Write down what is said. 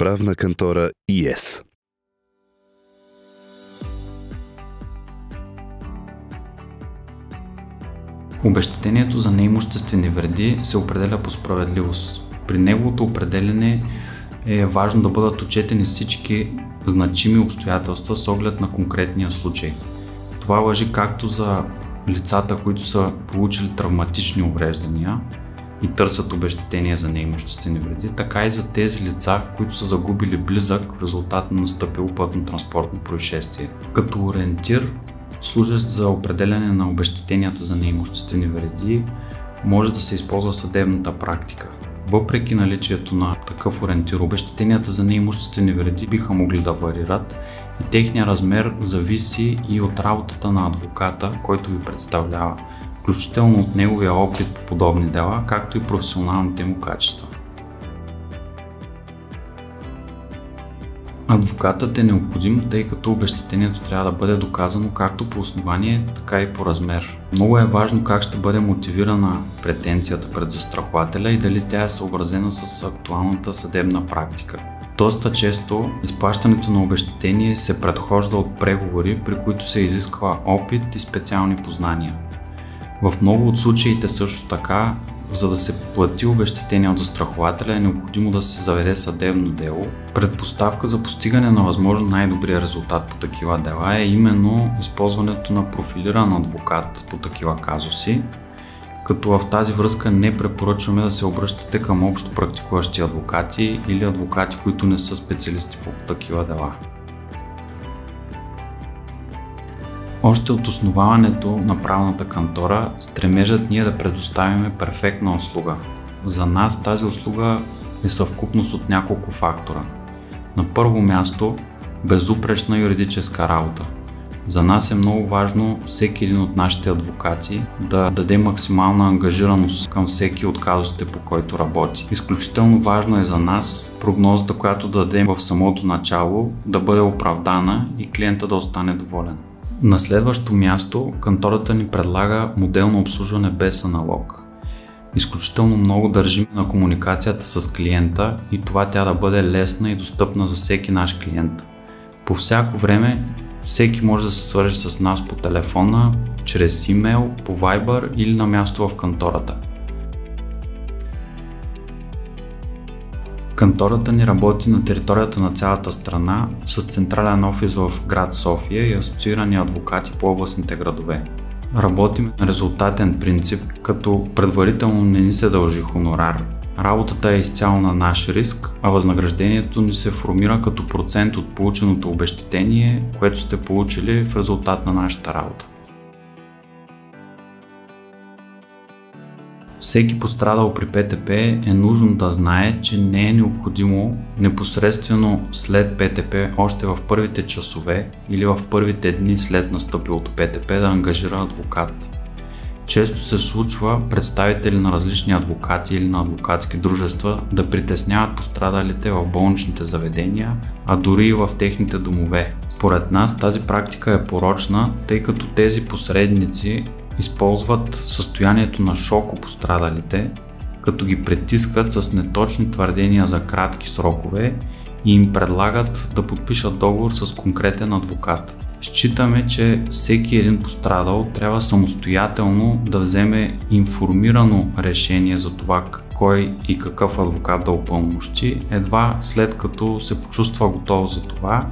Правна кантора ИЕС. Обезщетението за неимуществени вреди се определя по справедливост. При неговото определяне е важно да бъдат отчетени всички значими обстоятелства с оглед на конкретния случай. Това важи както за лицата, които са получили травматични увреждания и търсят обезщетение за неимуществени вреди, така и за тези лица, които са загубили близък в резултат на настъпило пътно-транспортно происшествие. Като ориентир, служещ за определяне на обезщетенията за неимуществени вреди, може да се използва съдебната практика. Въпреки наличието на такъв ориентир, обезщетенията за неимуществени вреди биха могли да варират и техният размер зависи и от работата на адвоката, който ви представлява, включително от неговия опит по подобни дела, както и професионалните му качества. Адвокатът е необходим, тъй като обезщетението трябва да бъде доказано както по основание, така и по размер. Много е важно как ще бъде мотивирана претенцията пред застрахователя и дали тя е съобразена с актуалната съдебна практика. Доста често изплащането на обезщетение се предхожда от преговори, при които се изисква опит и специални познания. В много от случаите също така, за да се плати обезщетение от застрахователя, е необходимо да се заведе съдебно дело. Предпоставка за постигане на възможно най-добрия резултат по такива дела е именно използването на профилиран адвокат по такива казуси, като в тази връзка не препоръчваме да се обръщате към общо практикуващи адвокати или адвокати, които не са специалисти по такива дела. Още от основаването на правната кантора, стремежът ние да предоставим перфектна услуга. За нас тази услуга е съвкупност от няколко фактора. На първо място, безупречна юридическа работа. За нас е много важно всеки един от нашите адвокати да даде максимална ангажираност към всеки от казусите, по който работи. Изключително важно е за нас прогнозата, която да дадем в самото начало, да бъде оправдана и клиента да остане доволен. На следващо място, кантората ни предлага модел на обслужване без аналог. Изключително много държим на комуникацията с клиента и това тя да бъде лесна и достъпна за всеки наш клиент. По всяко време всеки може да се свърже с нас по телефона, чрез имейл, по Viber или на място в кантората. Кантората ни работи на територията на цялата страна с централен офис в град София и асоциирани адвокати по областните градове. Работим на резултатен принцип, като предварително не ни се дължи хонорар. Работата е изцяло на наш риск, а възнаграждението ни се формира като процент от полученото обезщетение, което сте получили в резултат на нашата работа. Всеки пострадал при ПТП е нужно да знае, че не е необходимо непосредствено след ПТП, още в първите часове или в първите дни след настъпилото ПТП да ангажира адвокат. Често се случва представители на различни адвокати или на адвокатски дружества да притесняват пострадалите в болничните заведения, а дори и в техните домове. Според нас тази практика е порочна, тъй като тези посредници използват състоянието на шок у пострадалите, като ги притискат с неточни твърдения за кратки срокове и им предлагат да подпишат договор с конкретен адвокат. Считаме, че всеки един пострадал трябва самостоятелно да вземе информирано решение за това кой и какъв адвокат да упълномощи, едва след като се почувства готов за това